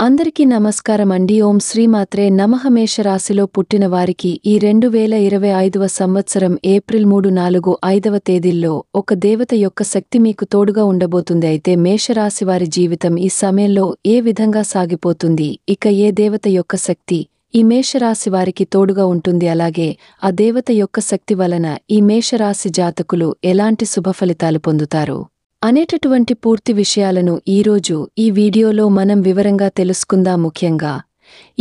అందరికీ నమస్కారమండి. ఓం శ్రీమాత్రే నమః. మేషరాశిలో పుట్టిన వారికి ఈ 2025వ సంవత్సరం ఏప్రిల్ 3, 4, 5వ తేదీల్లో ఒక దేవత యొక్క శక్తి మీకు తోడుగా ఉండబోతుంది. అయితే మేషరాశి వారి జీవితం ఈ సమయంలో ఏ విధంగా సాగిపోతుంది, ఇక ఏ దేవత యొక్క శక్తి ఈ మేషరాశి వారికి తోడుగా ఉంటుంది, అలాగే ఆ దేవత యొక్క శక్తి వలన ఈ మేషరాశి జాతకులు ఎలాంటి శుభఫలితాలు పొందుతారు అనేటటువంటి పూర్తి విషయాలను ఈరోజు ఈ వీడియోలో మనం వివరంగా తెలుసుకుందాం. ముఖ్యంగా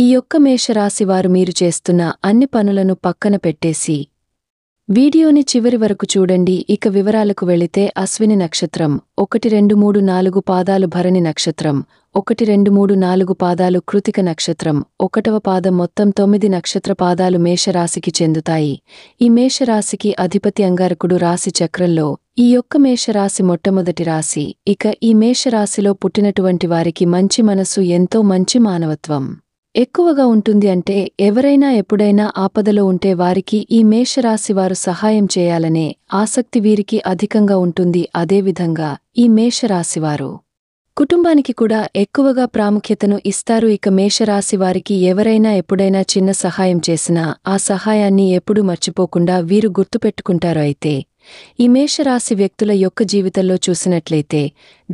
ఈ యొక్క మేషరాశి వారు మీరు చేస్తున్న అన్ని పనులను పక్కన పెట్టేసి వీడియోని చివరి వరకు చూడండి. ఇక వివరాలకు వెళితే అశ్విని నక్షత్రం 1, 2, 3, 4 పాదాలు, భరణి నక్షత్రం 1, 2, 3, 4 పాదాలు, కృతిక నక్షత్రం 1వ పాదం, మొత్తం 9 నక్షత్ర పాదాలు మేషరాశికి చెందుతాయి. ఈ మేషరాశికి అధిపతి అంగారకుడు. రాశి చక్రంలో ఈ యొక్క మేషరాశి మొట్టమొదటి రాశి. ఇక ఈ మేషరాశిలో పుట్టినటువంటి వారికి మంచి మనసు, ఎంతో మంచి మానవత్వం ఎక్కువగా ఉంటుంది. అంటే ఎవరైనా ఎప్పుడైనా ఆపదలో ఉంటే వారికి ఈ మేషరాశి వారు సహాయం చేయాలనే ఆసక్తి వీరికి అధికంగా ఉంటుంది. అదేవిధంగా ఈ మేషరాశివారు కుటుంబానికి కూడా ఎక్కువగా ప్రాముఖ్యతను ఇస్తారు. ఇక మేషరాశి వారికి ఎవరైనా ఎప్పుడైనా చిన్న సహాయం చేసినా ఆ సహాయాన్ని ఎప్పుడూ మర్చిపోకుండా వీరు గుర్తుపెట్టుకుంటారు. అయితే ఈ మేషరాశి వ్యక్తుల యొక్క జీవితంలో చూసినట్లయితే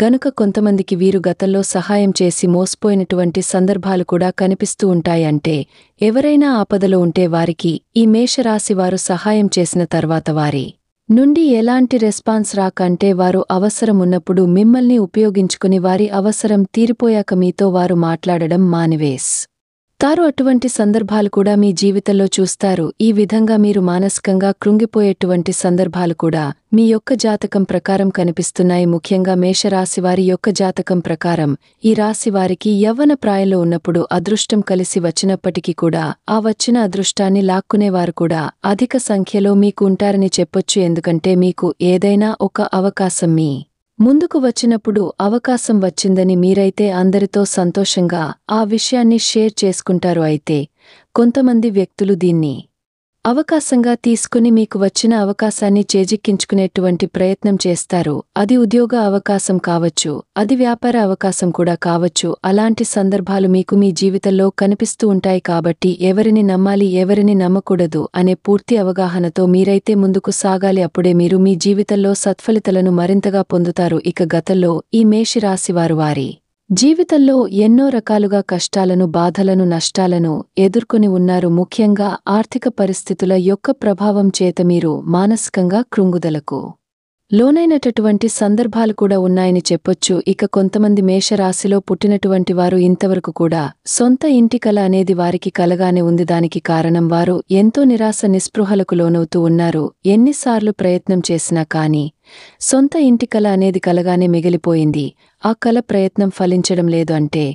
గనుక కొంతమందికి వీరు గతంలో సహాయం చేసి మోసపోయినటువంటి సందర్భాలు కూడా కనిపిస్తూ ఉంటాయి. అంటే ఎవరైనా ఆపదలో ఉంటే వారికి ఈ మేషరాశి వారు సహాయం చేసిన తర్వాత వారి నుండి ఎలాంటి రెస్పాన్స్ రాకంటే వారు అవసరం ఉన్నప్పుడు మిమ్మల్ని ఉపయోగించుకుని వారి అవసరం తీరిపోయాక మీతో వారు మాట్లాడడం మానివేస్తారు. అటువంటి సందర్భాలు కూడా మీ జీవితంలో చూస్తారు. ఈ విధంగా మీరు మానసికంగా కృంగిపోయేటువంటి సందర్భాలు కూడా మీ యొక్క జాతకం ప్రకారం కనిపిస్తున్నాయి. ముఖ్యంగా మేషరాశి వారి యొక్క జాతకం ప్రకారం ఈ రాశి వారికి యవ్వన ప్రాయంలో ఉన్నప్పుడు అదృష్టం కలిసి వచ్చినప్పటికీ కూడా ఆ వచ్చిన అదృష్టాన్ని లాక్కునేవారు కూడా అధిక సంఖ్యలో మీకు ఉంటారని చెప్పొచ్చు. ఎందుకంటే మీకు ఏదైనా ఒక అవకాశం మీ ముందుకు వచ్చినప్పుడు అవకాశం వచ్చిందని మీరైతే అందరితో సంతోషంగా ఆ విషయాన్ని షేర్ చేసుకుంటారు. అయితే కొంతమంది వ్యక్తులు దీన్ని అవకాశంగా తీసుకుని మీకు వచ్చిన అవకాశాన్ని చేజిక్కించుకునేటువంటి ప్రయత్నం చేస్తారు. అది ఉద్యోగ అవకాశం కావచ్చు, అది వ్యాపార అవకాశం కూడా కావచ్చు. అలాంటి సందర్భాలు మీకు మీ జీవితంలో కనిపిస్తూ ఉంటాయి. కాబట్టి ఎవరిని నమ్మాలి, ఎవరిని నమ్మకూడదు అనే పూర్తి అవగాహనతో మీరైతే ముందుకు సాగాలి. అప్పుడే మీరు మీ జీవితంలో సత్ఫలితాలను మరింతగా పొందుతారు. ఇక గతంలో ఈ మేషరాశివారు వారి జీవితంలో ఎన్నో రకాలుగా కష్టాలను, బాధలను, నష్టాలను ఎదుర్కొని ఉన్నారు. ముఖ్యంగా ఆర్థిక పరిస్థితుల యొక్క ప్రభావం చేత మీరు మానసికంగా కృంగుదలకు లోనైనటువంటి సందర్భాలు కూడా ఉన్నాయని చెప్పొచ్చు. ఇక కొంతమంది మేషరాశిలో పుట్టినటువంటి వారు ఇంతవరకు కూడా సొంత ఇంటి కల అనేది వారికి కలగానే ఉంది. దానికి కారణం వారు ఎంతో నిరాశ, నిస్పృహలకు లోనవుతూ ఉన్నారు. ఎన్నిసార్లు ప్రయత్నం చేసినా కానీ సొంత ఇంటి కల అనేది కలగానే మిగిలిపోయింది. ఆ కల ప్రయత్నం ఫలించడం లేదు. అంటే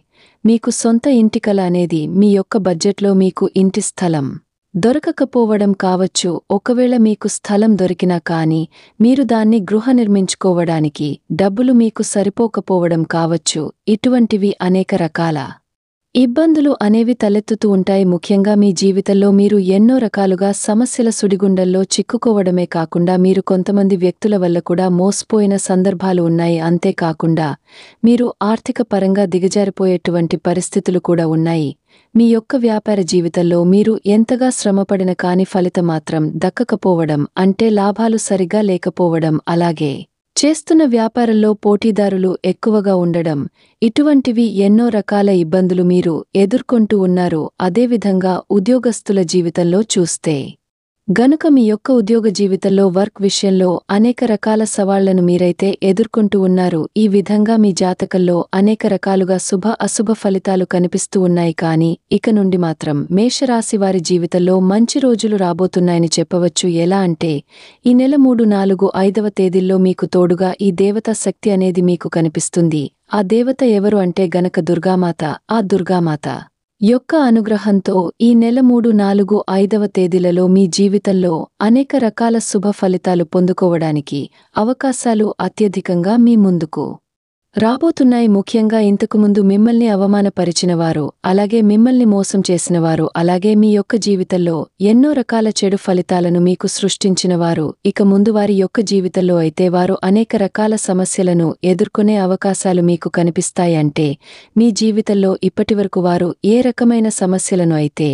మీకు సొంత ఇంటి కల అనేది మీ యొక్క బడ్జెట్లో మీకు ఇంటి స్థలం దొరకకపోవడం కావచ్చు. ఒకవేళ మీకు స్థలం దొరికినా కానీ మీరు దాన్ని గృహ నిర్మించుకోవడానికి డబ్బులు మీకు సరిపోకపోవడం కావచ్చు. ఇటువంటివి అనేక రకాల ఇబ్బందులు అనేవి తలెత్తుతూ ఉంటాయి. ముఖ్యంగా మీ జీవితంలో మీరు ఎన్నో రకాలుగా సమస్యల సుడిగుండల్లో చిక్కుకోవడమే కాకుండా మీరు కొంతమంది వ్యక్తుల వల్ల కూడా మోసపోయిన సందర్భాలు ఉన్నాయి. అంతేకాకుండా మీరు ఆర్థిక పరంగా దిగజారిపోయేటువంటి పరిస్థితులు కూడా ఉన్నాయి. మీ యొక్క వ్యాపార జీవితంలో మీరు ఎంతగా శ్రమపడిన కాని ఫలితం మాత్రం దక్కకపోవడం, అంటే లాభాలు సరిగా లేకపోవడం, అలాగే చేస్తున్న వ్యాపారంలో పోటీదారులు ఎక్కువగా ఉండడం, ఇటువంటివి ఎన్నో రకాల ఇబ్బందులు మీరు ఎదుర్కొంటూ ఉన్నారు. అదేవిధంగా ఉద్యోగస్తుల జీవితంలో చూస్తే గనుక మీ యొక్క ఉద్యోగ జీవితంలో వర్క్ విషయంలో అనేక రకాల సవాళ్లను మీరైతే ఎదుర్కొంటూ ఉన్నారు. ఈ విధంగా మీ జాతకంలో అనేక రకాలుగా శుభ, అశుభ ఫలితాలు కనిపిస్తూ ఉన్నాయి. కానీ ఇక నుండి మాత్రం మేషరాశి వారి జీవితంలో మంచి రోజులు రాబోతున్నాయని చెప్పవచ్చు. ఎలా అంటే ఈ నెల 3, 4, 5వ తేదీల్లో మీకు తోడుగా ఈ దేవతా శక్తి అనేది మీకు కనిపిస్తుంది. ఆ దేవత ఎవరు అంటే గనక దుర్గామాత. ఆ దుర్గామాత యొక్క అనుగ్రహంతో ఈ నెల 3, 4, 5వ తేదీలలో మీ జీవితంలో అనేక రకాల శుభ ఫలితాలు పొందుకోవడానికి అవకాశాలు అత్యధికంగా మీ ముందుకు రాబోతున్నాయి. ముఖ్యంగా ఇంతకుముందు మిమ్మల్ని అవమానపరిచినవారు, అలాగే మిమ్మల్ని మోసం చేసినవారు, అలాగే మీ యొక్క జీవితంలో ఎన్నో రకాల చెడు ఫలితాలను మీకు సృష్టించినవారు, ఇక ముందు వారి యొక్క జీవితంలో అయితే వారు అనేక రకాల సమస్యలను ఎదుర్కొనే అవకాశాలు మీకు కనిపిస్తాయంటే మీ జీవితంలో ఇప్పటివరకు వారు ఏ రకమైన సమస్యలను అయితే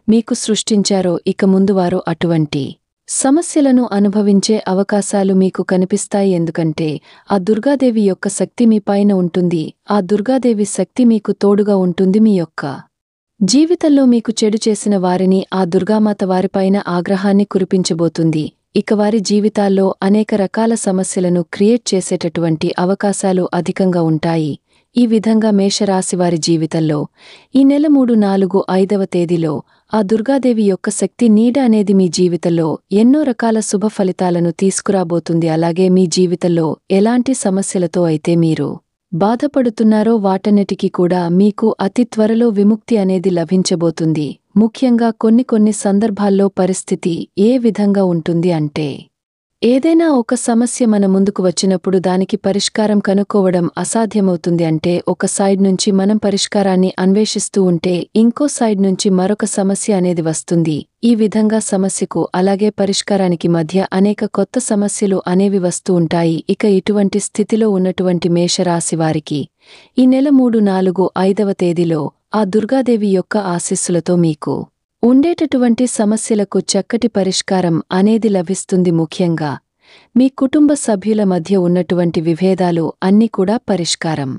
మీకు సృష్టించారో ఇక ముందు వారు అటువంటి సమస్యలను అనుభవించే అవకాశాలు మీకు కనిపిస్తాయి. ఎందుకంటే ఆ దుర్గాదేవి యొక్క శక్తి మీ పైన ఉంటుంది. ఆ దుర్గాదేవి శక్తి మీకు తోడుగా ఉంటుంది. మీ యొక్క జీవితంలో మీకు చెడు చేసిన వారిని ఆ దుర్గామాత వారిపైన ఆగ్రహాన్ని కురిపించబోతుంది. ఇక వారి జీవితాల్లో అనేక రకాల సమస్యలను క్రియేట్ చేసేటటువంటి అవకాశాలు అధికంగా ఉంటాయి. ఈ విధంగా మేషరాశివారి జీవితంలో ఈ నెల 3, 4, 5వ తేదీలో ఆ దుర్గాదేవి యొక్క శక్తి నీడ అనేది మీ జీవితంలో ఎన్నో రకాల శుభ ఫలితాలను తీసుకురాబోతుంది. అలాగే మీ జీవితంలో ఎలాంటి సమస్యలతో అయితే మీరు బాధపడుతున్నారో వాటన్నిటికీ కూడా మీకు అతి త్వరలో విముక్తి అనేది లభించబోతుంది. ముఖ్యంగా కొన్ని సందర్భాల్లో పరిస్థితి ఏ విధంగా ఉంటుంది అంటే ఏదైనా ఒక సమస్య మన ముందుకు వచ్చినప్పుడు దానికి పరిష్కారం కనుక్కోవడం అసాధ్యమవుతుంది. అంటే ఒక సైడ్ నుంచి మనం పరిష్కారాన్ని అన్వేషిస్తూ ఉంటే ఇంకో సైడ్ నుంచి మరొక సమస్య అనేది వస్తుంది. ఈ విధంగా సమస్యకు అలాగే పరిష్కారానికి మధ్య అనేక కొత్త సమస్యలు అనేవి వస్తూ ఉంటాయి. ఇక ఇటువంటి స్థితిలో ఉన్నటువంటి మేషరాశివారికి ఈ నెల 3, 4, 5వ తేదీలో ఆ దుర్గాదేవి యొక్క ఆశీస్సులతో మీకు ఉండేటటువంటి సమస్యలకు చక్కటి పరిష్కారం అనేది లభిస్తుంది. ముఖ్యంగా మీ కుటుంబ సభ్యుల మధ్య ఉన్నటువంటి విభేదాలు అన్నీ కూడా పరిష్కారం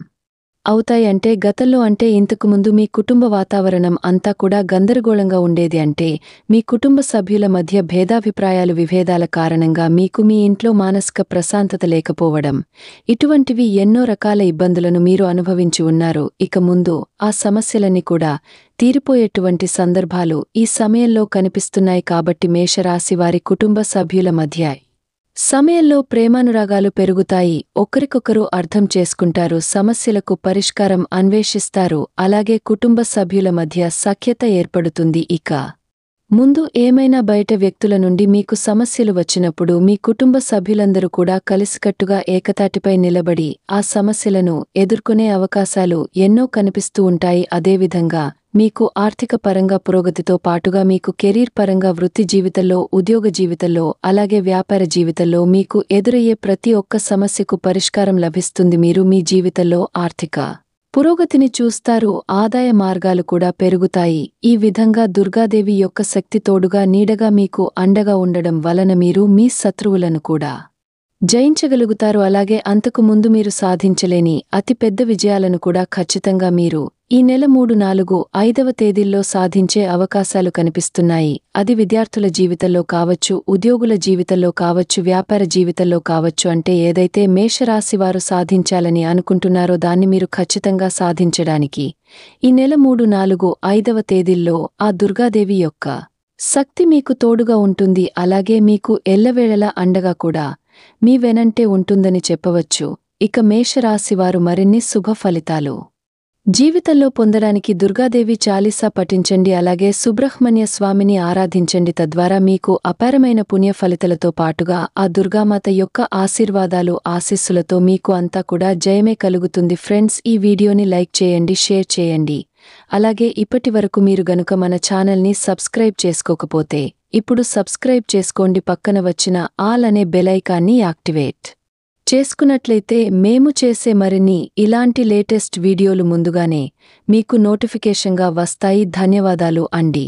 అవుతాయంటే గతంలో అంటే ఇంతకుముందు మీ కుటుంబ వాతావరణం అంతా కూడా గందరగోళంగా ఉండేది. అంటే మీ కుటుంబ సభ్యుల మధ్య భేదాభిప్రాయాలు విభేదాల కారణంగా మీకు మీ ఇంట్లో మానసిక ప్రశాంతత లేకపోవడం, ఇటువంటివి ఎన్నో రకాల ఇబ్బందులను మీరు అనుభవించి ఉన్నారు. ఇక ముందు ఆ సమస్యలన్నీ కూడా తీరిపోయేటువంటి సందర్భాలు ఈ సమయంలో కనిపిస్తున్నాయి. కాబట్టి మేషరాశివారి కుటుంబ సభ్యుల మధ్య సమయంలో ప్రేమానురాగాలు పెరుగుతాయి. ఒకరికొకరు అర్థం చేసుకుంటారు. సమస్యలకు పరిష్కారం అన్వేషిస్తారు. అలాగే కుటుంబ సభ్యుల మధ్య సఖ్యత ఏర్పడుతుంది. ఇక ముందు ఏమైనా బయట వ్యక్తుల నుండి మీకు సమస్యలు వచ్చినప్పుడు మీ కుటుంబ సభ్యులందరూ కూడా కలిసికట్టుగా ఏకతాటిపై నిలబడి ఆ సమస్యలను ఎదుర్కొనే అవకాశాలు ఎన్నో కనిపిస్తూ ఉంటాయి. అదేవిధంగా మీకు ఆర్థిక పరంగా పురోగతితో పాటుగా మీకు కెరీర్ పరంగా వృత్తి జీవితంలో, ఉద్యోగ జీవితంలో, అలాగే వ్యాపార జీవితంలో మీకు ఎదురయ్యే ప్రతి ఒక్క సమస్యకు పరిష్కారం లభిస్తుంది. మీరు మీ జీవితంలో ఆర్థిక పురోగతిని చూస్తారు. ఆదాయ మార్గాలు కూడా పెరుగుతాయి. ఈ విధంగా దుర్గాదేవి యొక్క శక్తి తోడుగా నీడగా మీకు అండగా ఉండడం వలన మీరు మీ శత్రువులను కూడా జయించగలుగుతారు. అలాగే అంతకు ముందు మీరు సాధించలేని అతి పెద్ద విజయాలను కూడా ఖచ్చితంగా మీరు ఈ నెల 3, 4, 5వ తేదీల్లో సాధించే అవకాశాలు కనిపిస్తున్నాయి. అది విద్యార్థుల జీవితంలో కావచ్చు, ఉద్యోగుల జీవితంలో కావచ్చు, వ్యాపార జీవితంలో కావచ్చు. అంటే ఏదైతే మేషరాశివారు సాధించాలని అనుకుంటున్నారో దాన్ని మీరు ఖచ్చితంగా సాధించడానికి ఈ నెల 3, 4, 5వ తేదీల్లో ఆ దుర్గాదేవి యొక్క శక్తి మీకు తోడుగా ఉంటుంది. అలాగే మీకు ఎల్లవేళలా అండగా కూడా మీ వెనంటే ఉంటుందని చెప్పవచ్చు. ఇక మేషరాశివారు మరిన్ని శుభ ఫలితాలు జీవితంలో పొందడానికి దుర్గాదేవి చాలీసా పఠించండి. అలాగే సుబ్రహ్మణ్య స్వామిని ఆరాధించండి. తద్వారా మీకు అపారమైన పుణ్య ఫలితాలతో పాటుగా ఆ దుర్గామాత యొక్క ఆశీర్వాదాలు, ఆశీస్సులతో మీకు అంతా కూడా జయమే కలుగుతుంది. ఫ్రెండ్స్, ఈ వీడియోని లైక్ చేయండి, షేర్ చేయండి. అలాగే ఇప్పటి వరకు మీరు గనుక మన ఛానల్ని సబ్స్క్రైబ్ చేసుకోకపోతే ఇప్పుడు సబ్స్క్రైబ్ చేసుకోండి. పక్కన వచ్చిన ఆల్ అనే బెల్ ఐకాన్ని యాక్టివేట్ చేసుకున్నట్లయితే మేము చేసే మరిన్ని ఇలాంటి లేటెస్ట్ వీడియోలు ముందుగానే మీకు నోటిఫికేషన్గా వస్తాయి. ధన్యవాదాలు అండి.